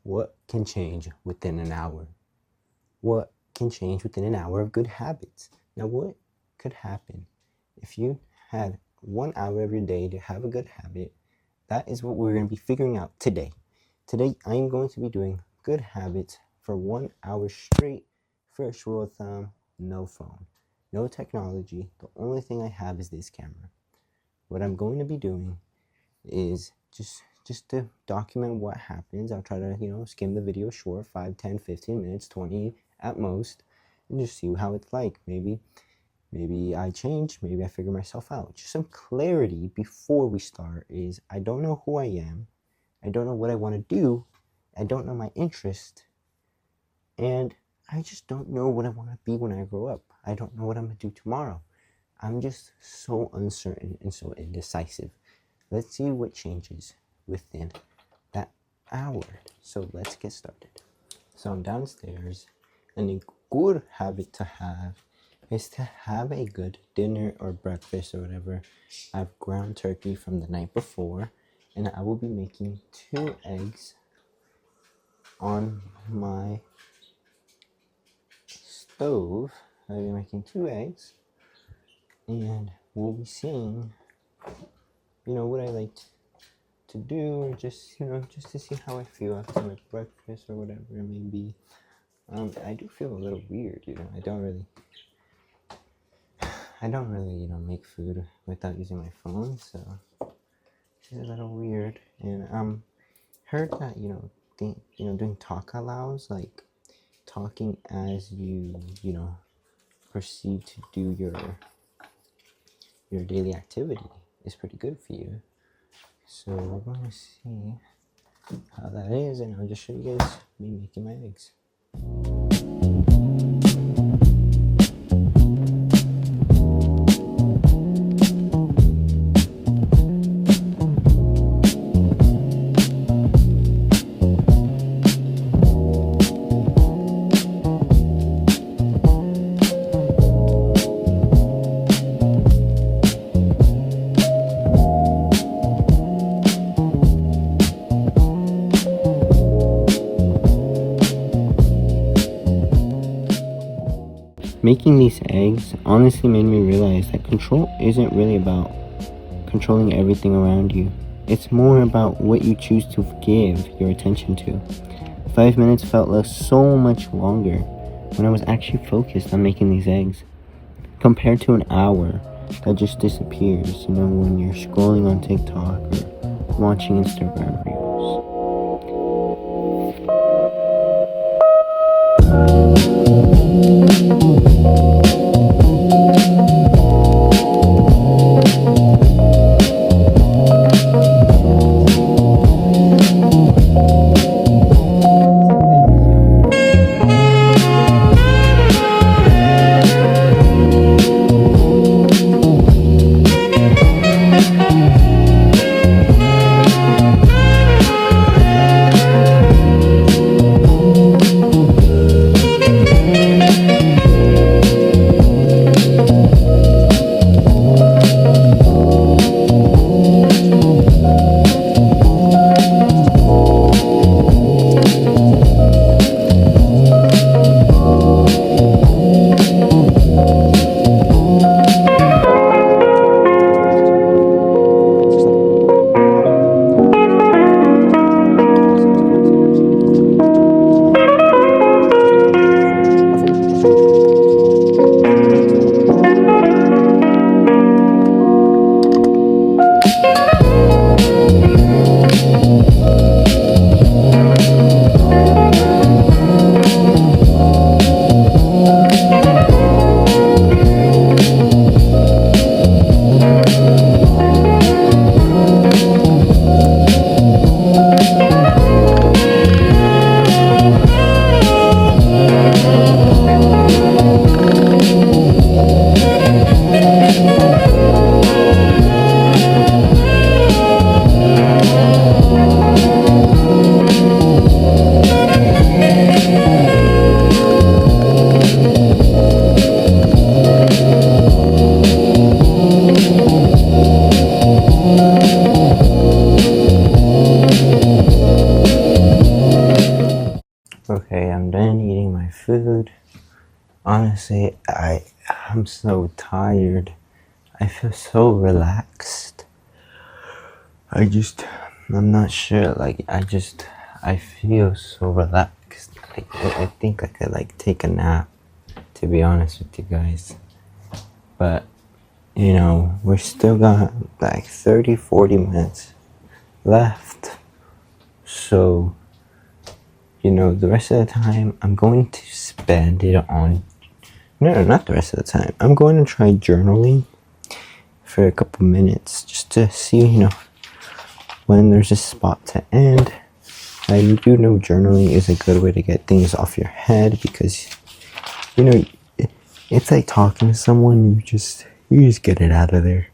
What can change within an hour? What can change within an hour of good habits? Now, what could happen if you had 1 hour of your day to have a good habit? That is what we're going to be figuring out today. Today, I am going to be doing good habits for 1 hour straight. First rule of thumb, no phone, no technology. The only thing I have is this camera. What I'm going to be doing is just to document what happens. I'll try to, skim the video short, 5, 10, 15 minutes, 20 at most, and just see how it's like. Maybe I change, maybe I figure myself out. Just some clarity before we start is I don't know who I am. I don't know what I want to do. I don't know my interest. And I just don't know what I want to be when I grow up. I don't know what I'm going to do tomorrow. I'm just so uncertain and so indecisive. Let's see what changes within that hour. So let's get started. So I'm downstairs, and a good habit to have is to have a good dinner or breakfast or whatever. I have ground turkey from the night before, and I will be making 2 eggs on my stove. I'll be making 2 eggs, and we'll be seeing what I like to do, or just to see how I feel after my breakfast or whatever it may be. I do feel a little weird, I don't really make food without using my phone, so it's a little weird. And heard that doing talk allows, like talking as you proceed to do your daily activity, is pretty good for you. So we're going to see how that is, and I'll just show you guys me making my eggs. Making these eggs honestly made me realize that control isn't really about controlling everything around you. It's more about what you choose to give your attention to. 5 minutes felt so much longer when I was actually focused on making these eggs, compared to an hour that just disappears, when you're scrolling on TikTok or watching Instagram reels. food. Honestly, I'm so tired. I feel so relaxed. I'm not sure. Like, I feel so relaxed. Like, I think I could, like, take a nap, to be honest with you guys. But, we're still got, like, 30, 40 minutes left. So, the rest of the time, I'm going to spend it on. No, not the rest of the time. I'm going to try journaling for a couple minutes just to see, when there's a spot to end. I do know journaling is a good way to get things off your head because, it's like talking to someone. You just get it out of there.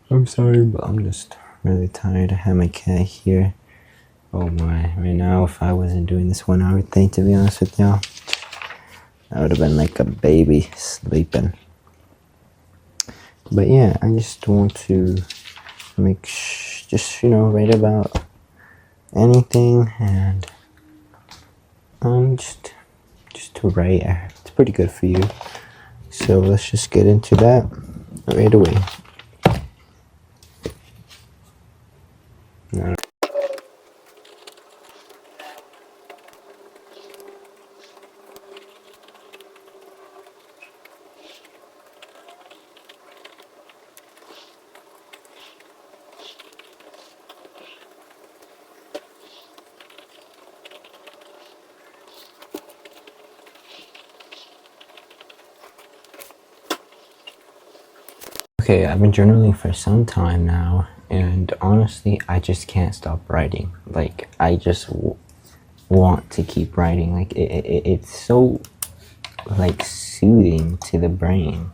I'm sorry, but I'm just really tired. I have my cat here. Oh my! Right now, if I wasn't doing this 1 hour thing, to be honest with y'all, I would have been like a baby sleeping. But yeah, I just want to write about anything and just to write. It's pretty good for you. So let's just get into that right away. Okay, I've been journaling for some time now, and honestly, I just can't stop writing. Like, I just want to keep writing. Like, it's so, like, soothing to the brain.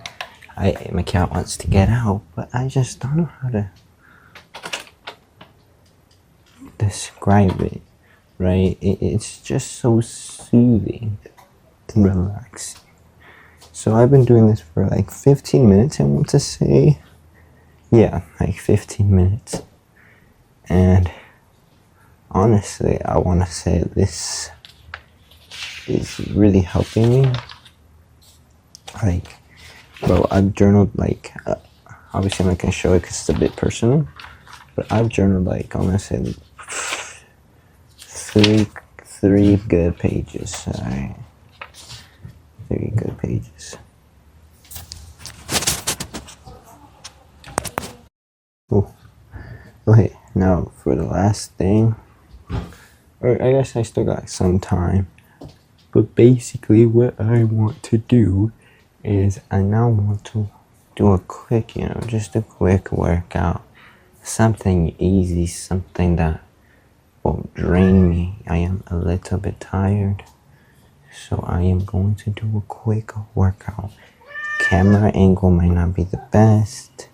My cat wants to get out, but I just don't know how to describe it, right? It's just so soothing and relaxing. So I've been doing this for like 15 minutes, I want to say. Yeah, like 15 minutes. And honestly, I want to say this is really helping me. Like, bro, I've journaled like, obviously I'm not going to show it because it's a bit personal, but I've journaled like, I'm going to say three good pages, alright? 3 good pages. Oh, okay, now for the last thing, or I guess I still got some time, but basically what I want to do is I now want to do a quick, just a quick workout, something easy, something that won't drain me. I am a little bit tired, so I am going to do a quick workout. Camera angle might not be the best,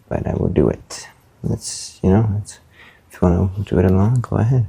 but I will do it. If you want to do it along, go ahead.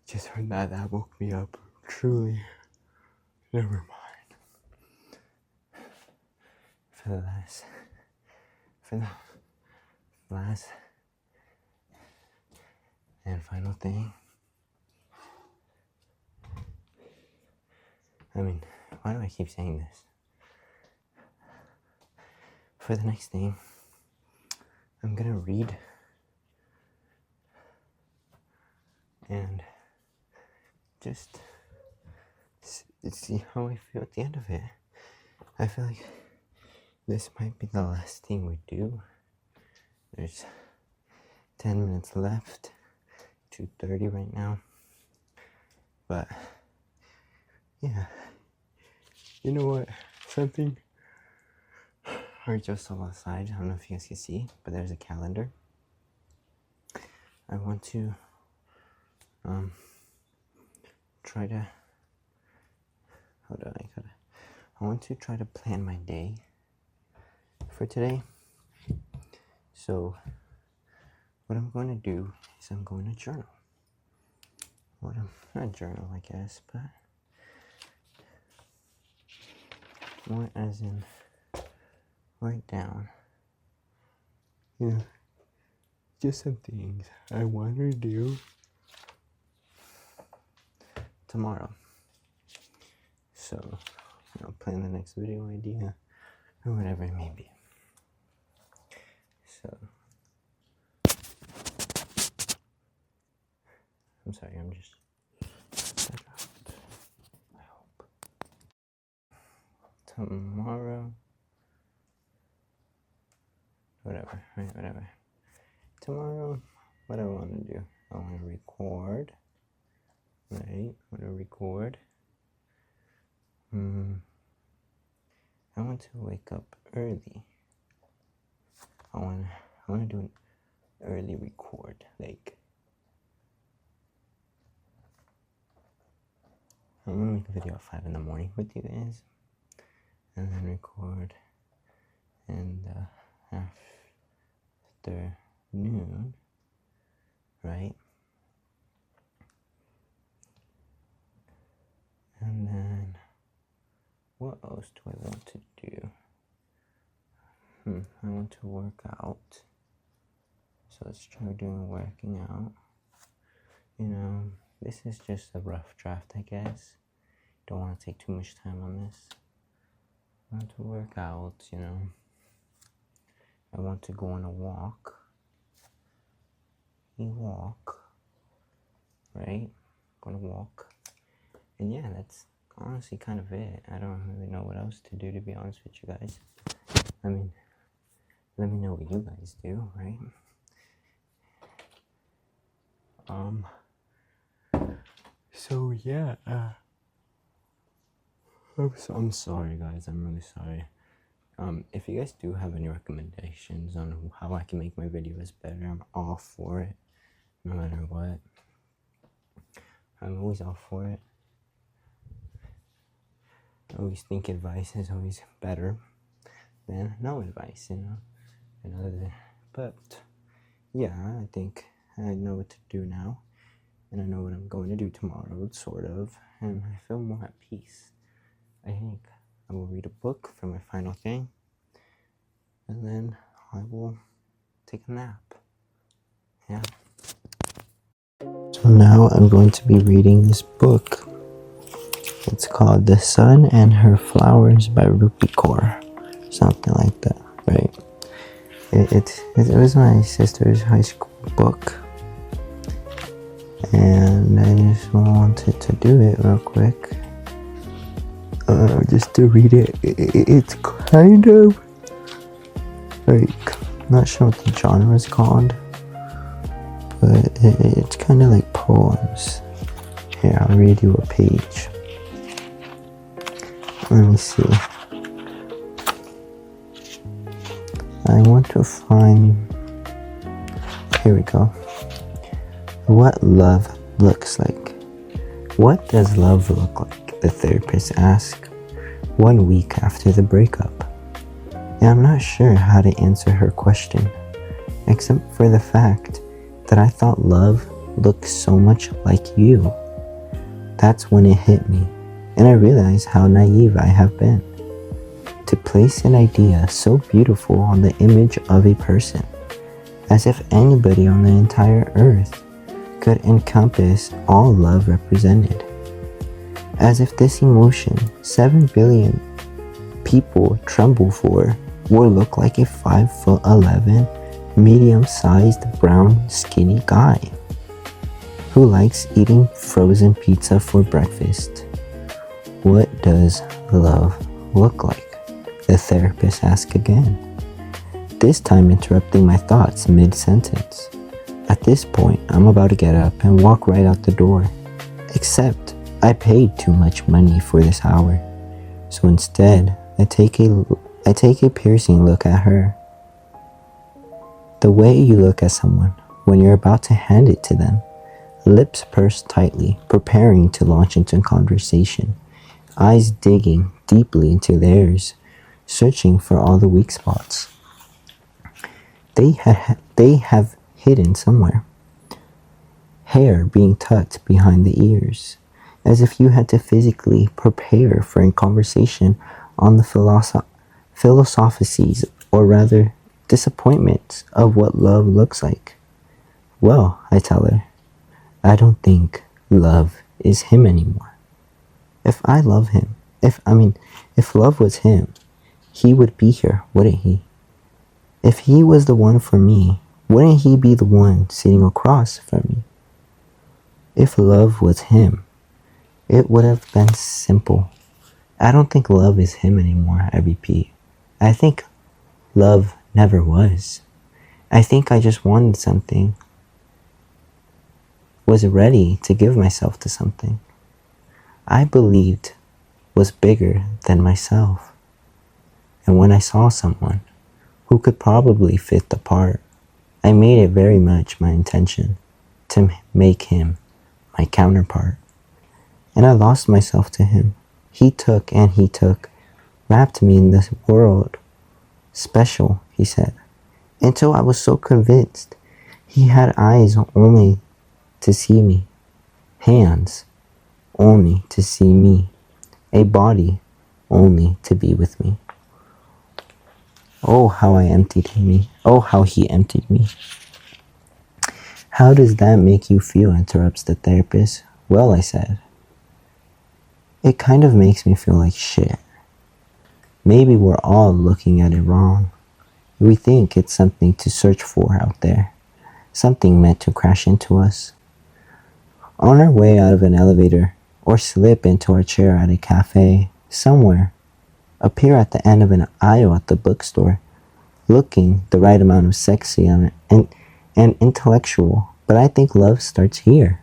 Just heard that woke me up. Truly. Never mind. For the last and final thing. I mean, why do I keep saying this? For the next thing, I'm gonna read and just see how I feel at the end of it. I feel like this might be the last thing we do. There's 10 minutes left, 2:30 right now. But yeah, you know what? Something I just saw outside. I don't know if you guys can see, but there's a calendar. I want to try to I want to try to plan my day for today. So what I'm going to do is I'm going to journal. Not journal, I guess, but more as in write down, just some things I want to do tomorrow. So, plan the next video idea or whatever it may be. So, I'm sorry, I'm just I hope tomorrow, whatever. Tomorrow, what I want to do, I want to record, right? I want to wake up early. I want to do an early record, like I'm gonna make a video at 5 in the morning with you guys, and then record in the afternoon, right? And then what else do I want to do? I want to work out. So let's try doing working out. This is just a rough draft, I guess. Don't want to take too much time on this. I want to work out, I want to go on a walk. Right? Going to walk. And yeah, that's honestly kind of it. I don't really know what else to do, to be honest with you guys. I mean, let me know what you guys do, right? So yeah, I'm sorry guys, I'm really sorry. If you guys do have any recommendations on how I can make my videos better, I'm all for it, no matter what. I'm always all for it. I always think advice is always better than no advice, But yeah, I think I know what to do now, and I know what I'm going to do tomorrow, sort of, and I feel more at peace. I think I will read a book for my final thing, and then I will take a nap. Yeah. So now I'm going to be reading this book. It's called The Sun and Her Flowers by Rupi Kaur. Something like that, right? It was my sister's high school book. And I just wanted to do it real quick. Just to read it. It's kind of like, not sure what the genre is called, but it's kind of like poems. Here, I'll read you a page. Let me see. I want to find... Here we go. What love looks like. What does love look like? The therapist asked 1 week after the breakup. And I'm not sure how to answer her question, except for the fact that I thought love looked so much like you. That's when it hit me, and I realized how naive I have been. To place an idea so beautiful on the image of a person, as if anybody on the entire earth could encompass all love represented. As if this emotion 7 billion people tremble for would look like a 5'11", medium-sized brown skinny guy. who likes eating frozen pizza for breakfast. What does love look like? The therapist asked again, this time interrupting my thoughts mid-sentence. At this point, I'm about to get up and walk right out the door. Except, I paid too much money for this hour. So instead, I take a piercing look at her. The way you look at someone when you're about to hand it to them, lips pursed tightly, preparing to launch into a conversation, eyes digging deeply into theirs, searching for all the weak spots they have hidden somewhere. Hair being tucked behind the ears, as if you had to physically prepare for a conversation on the philosophies, or rather disappointments of what love looks like. Well, I tell her, I don't think love is him anymore. If I love him, if love was him, he would be here, wouldn't he? If he was the one for me, wouldn't he be the one sitting across from me? If love was him, it would have been simple. I don't think love is him anymore, I repeat. I think love never was. I think I just wanted something, was ready to give myself to something I believed was bigger than myself. And when I saw someone who could probably fit the part, I made it very much my intention to make him my counterpart. And I lost myself to him. He took, wrapped me in this world. Special, he said, until I was so convinced. He had eyes only to see me, hands only to see me, a body only to be with me. Oh, how I emptied me. Oh, how he emptied me. How does that make you feel? Interrupts the therapist. Well, I said, it kind of makes me feel like shit. Maybe we're all looking at it wrong. We think it's something to search for out there, something meant to crash into us. On our way out of an elevator, or slip into our chair at a cafe, somewhere, appear at the end of an aisle at the bookstore, looking the right amount of sexy and intellectual, but I think love starts here.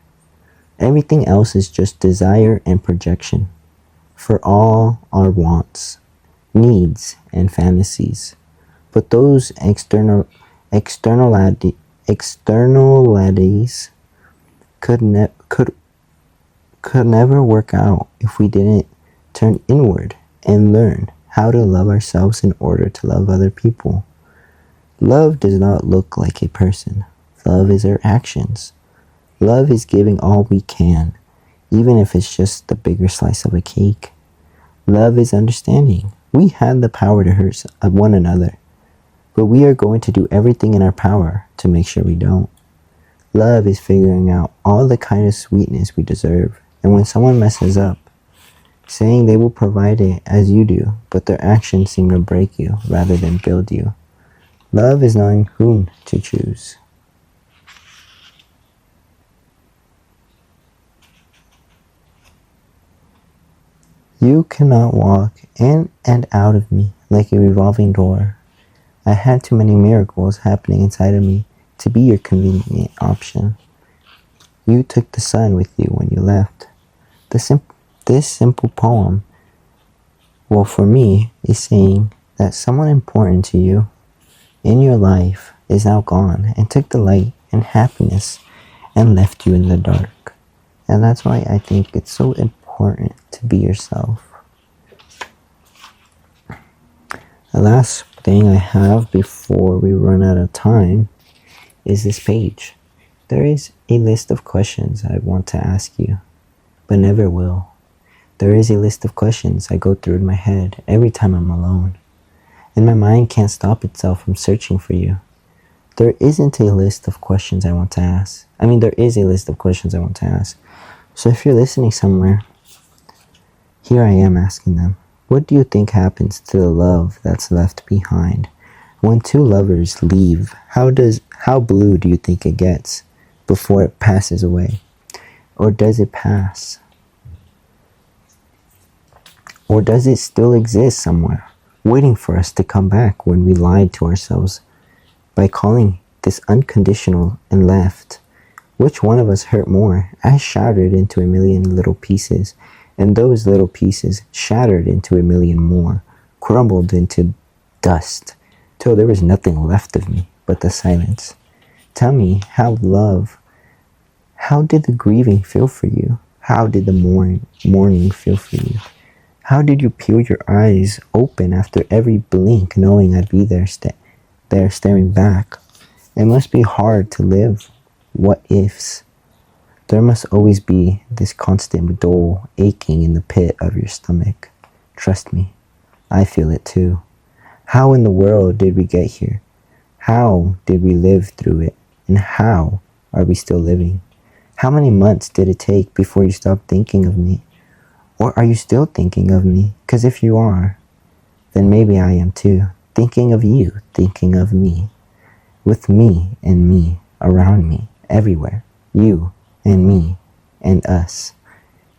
Everything else is just desire and projection for all our wants, needs, and fantasies. But those externalities could never work out if we didn't turn inward and learn how to love ourselves in order to love other people. Love does not look like a person. Love is our actions. Love is giving all we can, even if it's just the bigger slice of a cake. Love is understanding. We have the power to hurt one another, but we are going to do everything in our power to make sure we don't. Love is figuring out all the kind of sweetness we deserve, and when someone messes up, saying they will provide it as you do, but their actions seem to break you rather than build you. Love is knowing whom to choose. You cannot walk in and out of me like a revolving door. I had too many miracles happening inside of me to be your convenient option. You took the sun with you when you left. This simple poem, well, for me, is saying that someone important to you in your life is now gone and took the light and happiness and left you in the dark. And that's why I think it's so important to be yourself. The last thing I have before we run out of time is this page. There is a list of questions I want to ask you, but never will. There is a list of questions I go through in my head every time I'm alone, and my mind can't stop itself from searching for you. There isn't a list of questions I want to ask. There is a list of questions I want to ask. So if you're listening somewhere, here I am asking them. What do you think happens to the love that's left behind? When two lovers leave, how blue do you think it gets before it passes away? Or does it pass? Or does it still exist somewhere, waiting for us to come back when we lied to ourselves by calling this unconditional and left? Which one of us hurt more? I shattered into a million little pieces, and those little pieces shattered into a million more, crumbled into dust, till there was nothing left of me but the silence. Tell me how did the grieving feel for you? How did the mourning feel for you? How did you peel your eyes open after every blink, knowing I'd be there staring back? It must be hard to live what ifs. There must always be this constant dull aching in the pit of your stomach. Trust me, I feel it too. How in the world did we get here? How did we live through it? And how are we still living? How many months did it take before you stopped thinking of me? Or are you still thinking of me? Because if you are, then maybe I am too. Thinking of you, thinking of me. With me and me, around me, everywhere. You and me and us.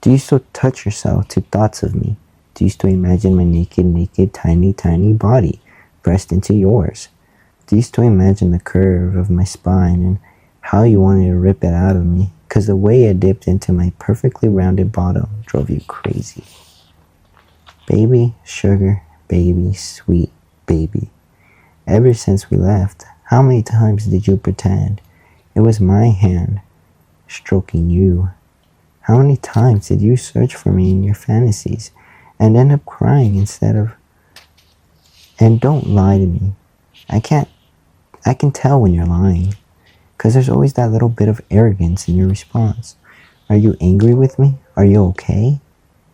Do you still touch yourself to thoughts of me? Do you still imagine my naked, tiny body pressed into yours? Do you still imagine the curve of my spine and how you wanted to rip it out of me? Because the way it dipped into my perfectly rounded bottom drove you crazy. Baby, sugar, baby, sweet baby. Ever since we left, how many times did you pretend it was my hand stroking you? How many times did you search for me in your fantasies and end up crying instead of... And don't lie to me. I can tell when you're lying, because there's always that little bit of arrogance in your response. Are you angry with me? Are you okay?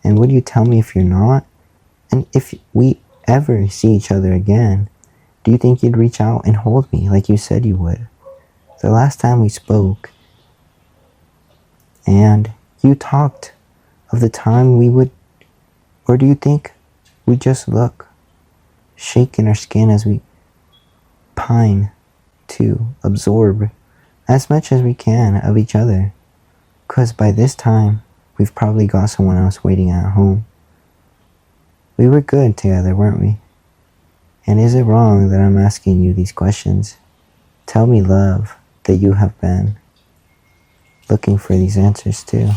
And would you tell me if you're not? And if we ever see each other again, do you think you'd reach out and hold me like you said you would? The last time we spoke, and you talked of the time we would... Or do you think we just look, shake in our skin as we pine to absorb as much as we can of each other? Because by this time, we've probably got someone else waiting at home. We were good together, weren't we? And is it wrong that I'm asking you these questions? Tell me, love, that you have been looking for these answers too.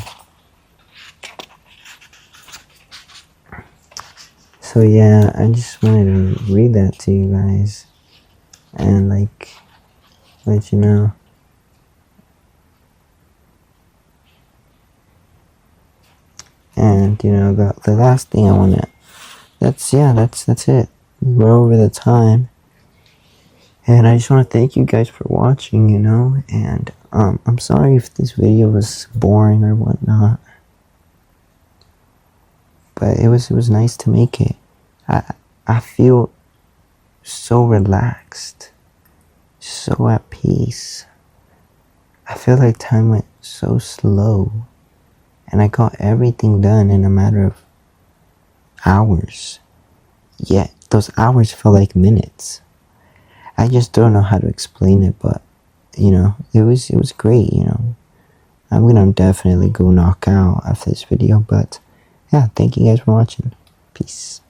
So yeah, I just wanted to read that to you guys and let you know. And the last thing I want to... That's it. We're over the time. And I just want to thank you guys for watching, and I'm sorry if this video was boring or whatnot. But it was nice to make it. I feel so relaxed, so at peace. I feel like time went so slow, and I got everything done in a matter of hours. Yet those hours felt like minutes. I just don't know how to explain it, but it was great. I'm gonna definitely go knock out after this video, but yeah, thank you guys for watching. Peace.